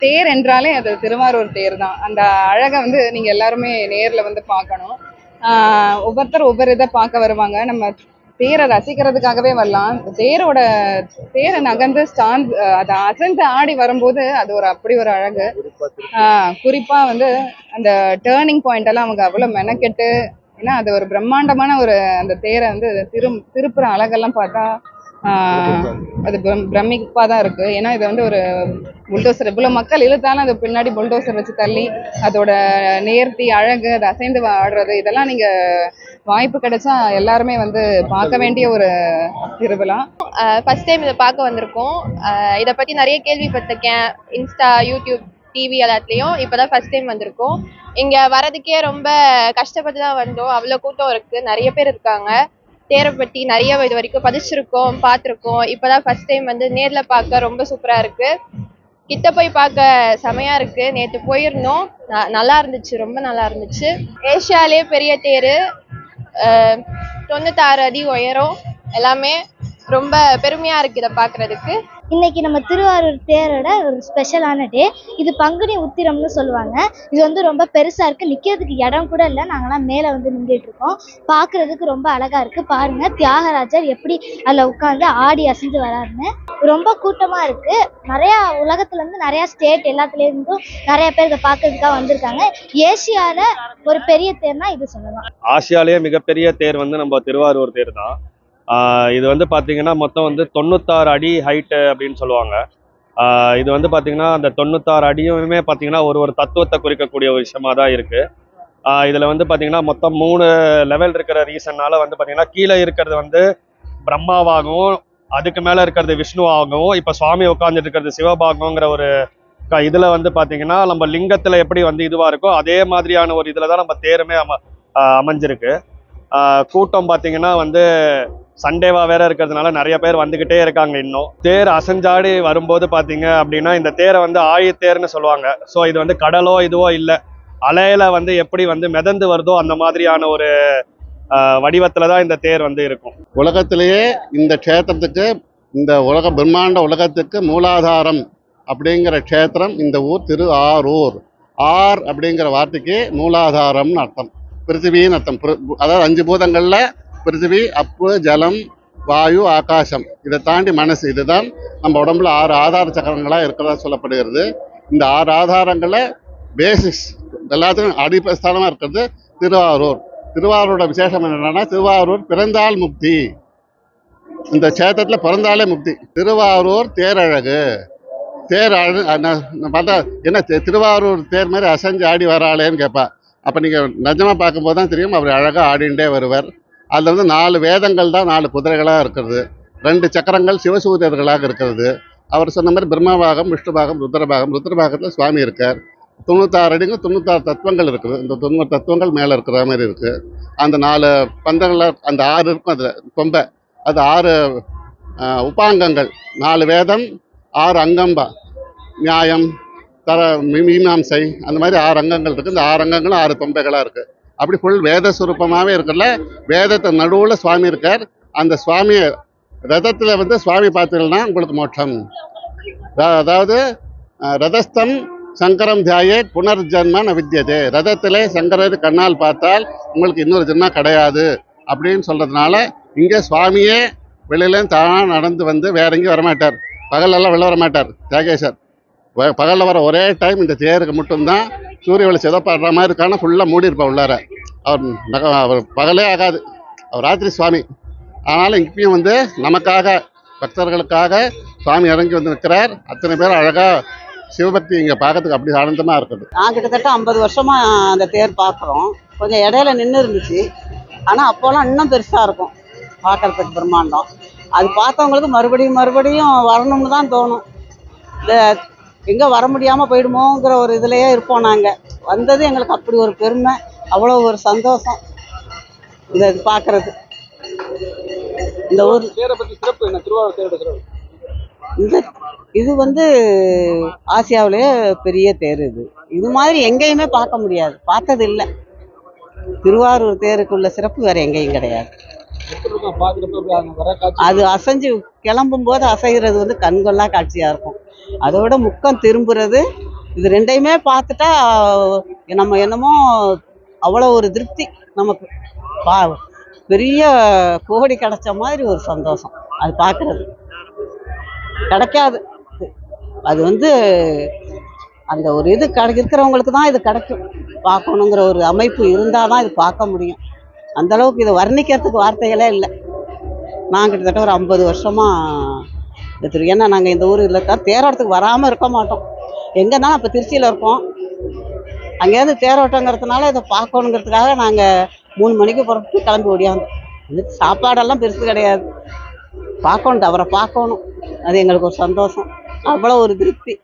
தேர் என்றாலே அது திருவாரூர் தேர் தான். அந்த அழகை வந்து நீங்க எல்லாருமே நேர்ல வந்து பார்க்கணும். ஒவ்வொருத்தர் ஒவ்வொரு இதை பார்க்க வருவாங்க. நம்ம தேரை ரசிக்கிறதுக்காகவே வரலாம். தேரை நகர்ந்து அதை அசைந்து ஆடி வரும்போது அது அப்படி ஒரு அழகு. குறிப்பா வந்து அந்த டேர்னிங் பாயிண்ட் எல்லாம் அவங்க அவ்வளவு மெனக்கெட்டு, ஏன்னா அது ஒரு பிரம்மாண்டமான அந்த தேரை வந்து திருப்புற அழகெல்லாம் பார்த்தா அது பிரமிப்பா தான் இருக்கு. ஏன்னா இது வந்து ஒரு புல்டோசர் இவ்வளவு மக்கள் இழுத்தாலும் அது பின்னாடி புல்டோசர் வச்சு தள்ளி அதோட நேர்த்தி அழகு அது அசைந்து ஆடுறது இதெல்லாம் நீங்க வாய்ப்பு கிடைச்சா எல்லாருமே வந்து பார்க்க வேண்டிய ஒரு திருவிழா. ஃபர்ஸ்ட் டைம் இதை பார்க்க வந்திருக்கோம். இதை பத்தி நிறைய கேள்விப்பட்டிருக்கேன், இன்ஸ்டா, யூடியூப், டிவி எல்லாத்துலேயும். இப்போதான் ஃபர்ஸ்ட் டைம் வந்திருக்கோம். இங்க வரதுக்கே ரொம்ப கஷ்டப்பட்டு தான் வந்தோம். அவ்வளோ கூட்டம் இருக்கு, நிறைய பேர் இருக்காங்க. தேரை பற்றி நிறைய இது வரைக்கும் படிச்சிருக்கோம், பார்த்துருக்கோம். இப்போதான் ஃபர்ஸ்ட் டைம் வந்து நேரில் பார்க்க ரொம்ப சூப்பராக இருக்கு. கிட்ட போய் பார்க்க செமையா இருக்கு. நேற்று போயிருந்தோம், நல்லா இருந்துச்சு, ரொம்ப நல்லா இருந்துச்சு. ஏஷியாலே பெரிய தேர், 96 அடி உயரம், எல்லாமே ரொம்ப பெருமையா இருக்கு இதை பார்க்கறதுக்கு. இன்னைக்கு நம்ம திருவாரூர் தேரோட ஒரு ஸ்பெஷலான டே. இது பங்குனி உத்திரம்னு சொல்லுவாங்க. இது வந்து ரொம்ப பெருசா இருக்கு, நிக்கிறதுக்கு இடம் கூட இல்லை. நாங்கெல்லாம் மேலே வந்து நின்றுட்டு இருக்கோம். பார்க்கறதுக்கு ரொம்ப அழகா இருக்கு. பாருங்க தியாகராஜர் எப்படி அதில் உட்காந்து ஆடி அசைஞ்சு வராருன்னு. ரொம்ப கூட்டமா இருக்கு. நிறைய உலகத்துல இருந்து நிறைய ஸ்டேட் எல்லாத்துல இருந்தும் நிறைய பேர் இதை பார்க்கறதுக்காக வந்திருக்காங்க. ஏசியால ஒரு பெரிய தேர்னா இது சொல்லலாம். ஆசியாலேயே மிகப்பெரிய தேர் வந்து நம்ம திருவாரூர் தேர் தான். இது வந்து பார்த்தீங்கன்னா மொத்தம் வந்து 96 அடி ஹைட்டு அப்படின்னு சொல்லுவாங்க. இது வந்து பார்த்தீங்கன்னா அந்த 96 அடியுமே பார்த்தீங்கன்னா ஒரு தத்துவத்தை குறிக்கக்கூடிய ஒரு விஷயமா தான் இருக்குது. இதில் வந்து பார்த்தீங்கன்னா மொத்தம் 3 லெவல் இருக்கிற ரீசன்னால வந்து பார்த்தீங்கன்னா கீழே இருக்கிறது வந்து பிரம்மாவாகவும், அதுக்கு மேலே இருக்கிறது விஷ்ணுவாகவும், இப்போ சுவாமி உட்காந்துட்டு இருக்கிறது சிவபாகங்கிற ஒரு இதில் வந்து பார்த்தீங்கன்னா நம்ம லிங்கத்தில் எப்படி வந்து இதுவாக இருக்கோ அதே மாதிரியான ஒரு இதில் தான் நம்ம தேருமே அமைஞ்சிருக்கு. கூட்டம் பார்த்தீங்கன்னா வந்து சண்டேவா வேற இருக்கிறதுனால நிறைய பேர் வந்துகிட்டே இருக்காங்க. இன்னும் தேர் அசைஞ்சாடி வரும்போது பார்த்தீங்க அப்படின்னா இந்த தேரை வந்து ஆழித்தேர்னு சொல்லுவாங்க. ஸோ இது வந்து கடலோ இதுவோ இல்லை, அலையில வந்து எப்படி வந்து மிதந்து வருதோ அந்த மாதிரியான ஒரு வடிவத்துல தான் இந்த தேர் வந்து இருக்கும். உலகத்திலேயே இந்த க்ஷேத்திரத்துக்கு, இந்த பிரம்மாண்ட உலகத்துக்கு மூலாதாரம் அப்படிங்கிற க்ஷேத்திரம் இந்த ஊர் திருஆரூர். ஆர் அப்படிங்கிற வார்த்தைக்கு மூலாதாரம்னு அர்த்தம், பிருத்திவின்னு அர்த்தம். அதாவது 5 பூதங்கள்ல பிருத்திவி, அப்பு, ஜலம், வாயு, ஆகாசம், இதை தாண்டி மனசு. இதுதான் நம்ம உடம்புல 6 ஆதார சக்கரங்களாக இருக்கிறதா சொல்லப்படுகிறது. இந்த 6 ஆதாரங்களை பேசிக்ஸ் எல்லாத்துக்கும் அடிப்படைஸ்தானமாக இருக்கிறது திருவாரூர். திருவாரூரோட விசேஷம் என்னன்னா, திருவாரூர் பிறந்தால் முக்தி. இந்த க்ஷேத்திரத்தில் பிறந்தாலே முக்தி. திருவாரூர் தேரழகு. தேர் பார்த்தா என்ன திருவாரூர் தேர் மாதிரி அசைஞ்சு ஆடி வராளேன்னு கேட்பா. அப்போ நீங்கள் நிஜமாக பார்க்கும்போது தான் தெரியும் அவர் அழகாக ஆடிண்டே வருவார். அதில் வந்து 4 வேதங்கள் தான் 4 குதிரைகளாக இருக்கிறது. 2 சக்கரங்கள் சிவசூரியர்களாக இருக்கிறது. அவர் சொன்ன மாதிரி பிரம்மபாகம், விஷ்ணுபாகம், ருத்ரபாகம். ருத்ரபாகத்தில் சுவாமி இருக்கார். 96 அடிங்க 96 தத்துவங்கள் இருக்குது. இந்த 90 தத்துவங்கள் மேலே இருக்கிற மாதிரி இருக்குது. அந்த 4 பந்தங்களில் அந்த 6 இருக்கும். அதில் கொம்பை அது 6 உபாங்கங்கள். 4 வேதம், 6 அங்கம்பா, நியாயம், மீமாம்சை, அந்த மாதிரி 6 அங்கங்கள் இருக்குது. இந்த 6 அங்கங்களும் 6 தொம்பைகளாக இருக்குது. அப்படி ஃபுல் வேத சுரூபமாகவே இருக்குல்ல. வேதத்தை நடுவில் சுவாமி இருக்கார். அந்த சுவாமியை ரதத்தில் வந்து சுவாமி பார்த்தீங்கன்னா உங்களுக்கு மோட்சம். அதாவது ரதஸ்தம் சங்கரம் தியாயே புனர்ஜன்ம ந வித்யதே. ரதத்திலே சங்கரர் கண்ணால் பார்த்தால் உங்களுக்கு இன்னொரு ஜென்மா கிடையாது அப்படின்னு சொல்கிறதுனால இங்கே சுவாமியே வெளியிலேருந்து தானாக நடந்து வந்து வேற எங்கேயும் வரமாட்டார். பகலெல்லாம் வெளில வரமாட்டார் தியாகேசர். பகலில் வர ஒரே டைம் இந்த தேருக்கு மட்டும்தான். சூரிய வெளி சிதப்படுற மாதிரி இருக்கான ஃபுல்லாக மூடி இருப்பார் உள்ளார. அவர் பகலே ஆகாது, அவர் ராத்திரி சுவாமி. ஆனாலும் இப்பயும் வந்து நமக்காக, பக்தர்களுக்காக சுவாமி இறங்கி வந்து நிற்கிறார். அத்தனை பேர் அழகாக சிவபக்தி இங்கே பார்க்கறதுக்கு அப்படி ஆனந்தமாக இருக்குது. நான் கிட்டத்தட்ட 50 வருஷமா அந்த தேர் பார்க்குறோம். கொஞ்சம் இடையில நின்று இருந்துச்சு, ஆனால் அப்போல்லாம் இன்னும் பெருசாக இருக்கும் பார்க்கறதுக்கு, பிரம்மாண்டம். அது பார்த்தவங்களுக்கு மறுபடியும் மறுபடியும் வரணும்னு தான் தோணும். இந்த எங்கே வர முடியாமல் போயிடுமோங்கிற ஒரு இதுலையே இருப்போம். நாங்கள் வந்தது எங்களுக்கு அப்படி ஒரு பெருமை, அவ்வளோ ஒரு சந்தோஷம் இந்த இது பார்க்கறது. இந்த ஊர் இது வந்து ஆசியாவிலேயே பெரிய தேர். இது மாதிரி எங்கேயுமே பார்க்க முடியாது, பார்த்தது இல்லை. திருவாரூர் தேருக்குள்ள சிறப்பு வேற எங்கேயும் கிடையாது. அது அசைஞ்சு கிளம்பும் போது அசைகிறது வந்து கண்கொள்ளா காட்சியா இருக்கும். அதோட முக்கம் திரும்புறது இது ரெண்டையுமே பார்த்துட்டா நம்ம என்னமோ அவ்வளோ ஒரு திருப்தி நமக்கு. பா பெரிய கோடி கிடைச்ச மாதிரி ஒரு சந்தோஷம் அது பார்க்குறது. கிடைக்காது. அது வந்து அந்த ஒரு இது இருக்கிறவங்களுக்கு தான் இது கிடைக்கும். பார்க்கணுங்கிற ஒரு அமைப்பு இருந்தால் தான் இது பார்க்க முடியும். அந்த அளவுக்கு இதை வர்ணிக்கிறதுக்கு வார்த்தைகளே இல்லை. நான் கிட்டத்தட்ட ஒரு 50 வருஷமாக ஏன்னா நாங்கள் இந்த ஊரில் இருக்கா தேரோட்டத்துக்கு வராமல் இருக்க மாட்டோம். எங்கேனாலும் அப்போ திருச்சியில் இருக்கோம். அங்கேருந்து தேரோட்டங்கிறதுனால இதை பார்க்கணுங்கிறதுக்காக நாங்கள் 3 மணிக்கு புறப்பட்டு கிளம்பி ஓடியாந்தோம். இதுக்கு சாப்பாடெல்லாம் பெருசு கிடையாது. பார்க்கணும், அவரை பார்க்கணும். அது எங்களுக்கு ஒரு சந்தோஷம். அவ்வளோ ஒரு திருப்தி.